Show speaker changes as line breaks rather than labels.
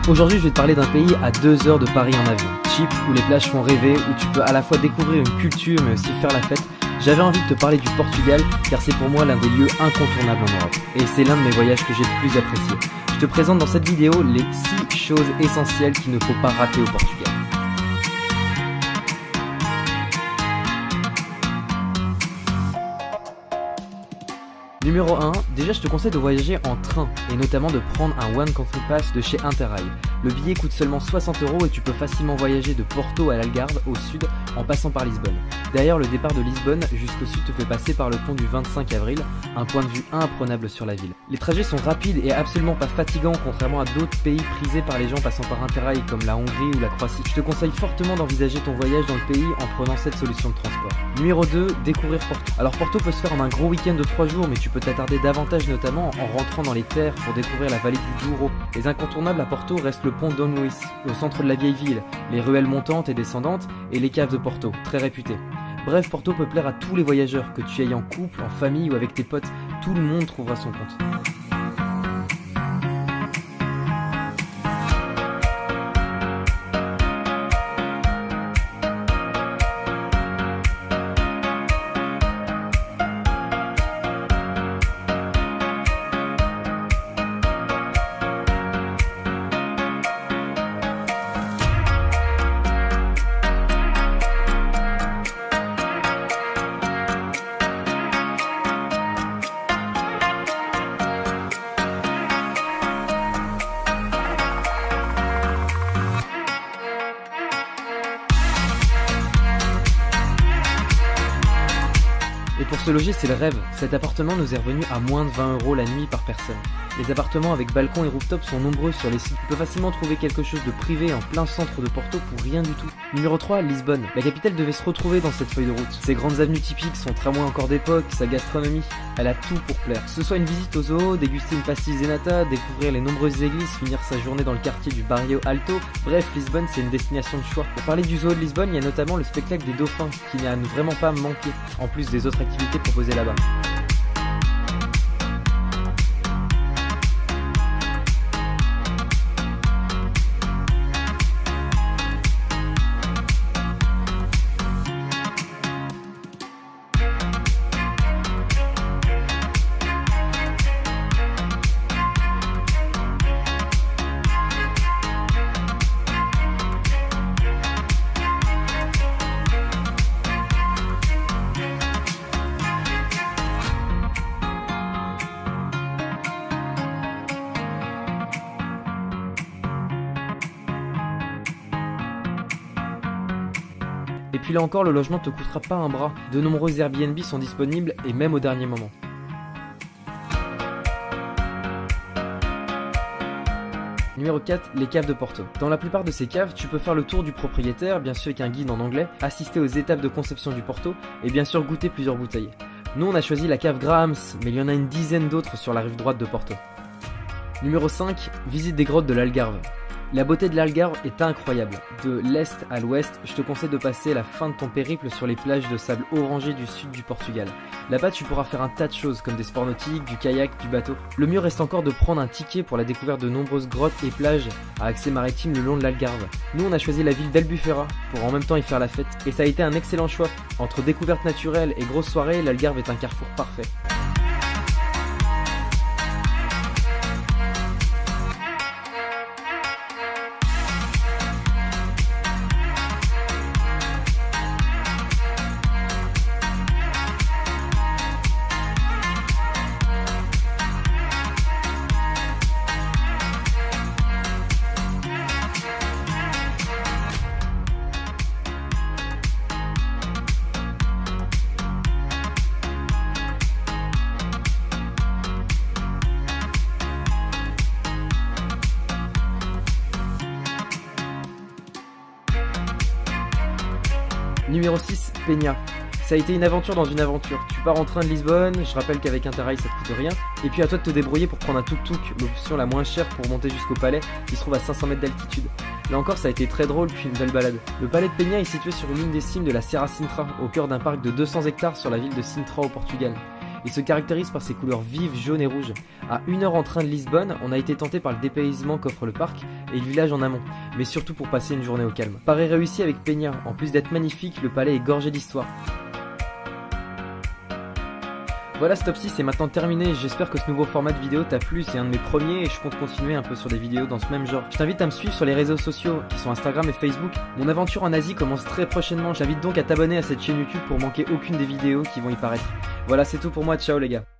Aujourd'hui, je vais te parler d'un pays à 2 heures de Paris en avion, cheap, où les plages font rêver, où tu peux à la fois découvrir une culture mais aussi faire la fête. J'avais envie de te parler du Portugal car c'est pour moi l'un des lieux incontournables en Europe et c'est l'un de mes voyages que j'ai le plus apprécié. Je te présente dans cette vidéo les 6 choses essentielles qu'il ne faut pas rater au Portugal. Numéro 1, déjà je te conseille de voyager en train et notamment de prendre un One Country Pass de chez Interrail. Le billet coûte seulement 60 € et tu peux facilement voyager de Porto à l'Algarve au sud en passant par Lisbonne. D'ailleurs, le départ de Lisbonne jusqu'au sud te fait passer par le pont du 25 avril, un point de vue imprenable sur la ville. Les trajets sont rapides et absolument pas fatigants contrairement à d'autres pays prisés par les gens passant par Interrail comme la Hongrie ou la Croatie. Je te conseille fortement d'envisager ton voyage dans le pays en prenant cette solution de transport. Numéro 2, découvrir Porto. Alors Porto peut se faire en un gros week-end de 3 jours mais tu peux t'attarder davantage notamment en rentrant dans les terres pour découvrir la vallée du Douro. Les incontournables à Porto restent le pont Dom Luís, au centre de la vieille ville, les ruelles montantes et descendantes et les caves de Porto, très réputées. Bref, Porto peut plaire à tous les voyageurs, que tu ailles en couple, en famille ou avec tes potes, tout le monde trouvera son compte. Et pour se loger, c'est le rêve. Cet appartement nous est revenu à moins de 20 € la nuit par personne. Les appartements avec balcon et rooftop sont nombreux sur les sites. Tu peux facilement trouver quelque chose de privé en plein centre de Porto pour rien du tout. Numéro 3, Lisbonne. La capitale devait se retrouver dans cette feuille de route. Ses grandes avenues typiques, son tramway encore d'époque, sa gastronomie. Elle a tout pour plaire. Que ce soit une visite au zoo, déguster une pastis de nata, découvrir les nombreuses églises, finir sa journée dans le quartier du Barrio Alto. Bref, Lisbonne, c'est une destination de choix. Pour parler du zoo de Lisbonne, il y a notamment le spectacle des dauphins, qui n'a vraiment pas manqué, en plus des autres activités proposées là-bas. Et puis là encore, le logement te coûtera pas un bras. De nombreux Airbnb sont disponibles et même au dernier moment. Numéro 4, les caves de Porto. Dans la plupart de ces caves, tu peux faire le tour du propriétaire, bien sûr avec un guide en anglais, assister aux étapes de conception du Porto et bien sûr goûter plusieurs bouteilles. Nous on a choisi la cave Grahams, mais il y en a une dizaine d'autres sur la rive droite de Porto. Numéro 5, visite des grottes de l'Algarve. La beauté de l'Algarve est incroyable. De l'est à l'ouest, je te conseille de passer la fin de ton périple sur les plages de sable orangé du sud du Portugal. Là-bas, tu pourras faire un tas de choses comme des sports nautiques, du kayak, du bateau. Le mieux reste encore de prendre un ticket pour la découverte de nombreuses grottes et plages à accès maritime le long de l'Algarve. Nous, on a choisi la ville d'Albufeira pour en même temps y faire la fête. Et ça a été un excellent choix. Entre découverte naturelle et grosse soirée, l'Algarve est un carrefour parfait. Numéro 6, Peña. Ça a été une aventure dans une aventure. Tu pars en train de Lisbonne, je rappelle qu'avec Interrail ça te coûte rien, et puis à toi de te débrouiller pour prendre un tuk-tuk, l'option la moins chère pour monter jusqu'au palais, qui se trouve à 500 mètres d'altitude. Là encore ça a été très drôle puis une belle balade. Le palais de Peña est situé sur l'une des cimes de la Serra Sintra, au cœur d'un parc de 200 hectares sur la ville de Sintra au Portugal. et se caractérise par ses couleurs vives jaune et rouge. À 1 heure en train de Lisbonne, on a été tenté par le dépaysement qu'offre le parc et le village en amont, mais surtout pour passer une journée au calme. Paris réussi avec Peña, en plus d'être magnifique, le palais est gorgé d'histoire. Voilà, Stop 6 est maintenant terminé, j'espère que ce nouveau format de vidéo t'a plu, c'est un de mes premiers et je compte continuer un peu sur des vidéos dans ce même genre. Je t'invite à me suivre sur les réseaux sociaux qui sont Instagram et Facebook. Mon aventure en Asie commence très prochainement, j'invite donc à t'abonner à cette chaîne YouTube pour manquer aucune des vidéos qui vont y paraître. Voilà, c'est tout pour moi, ciao les gars.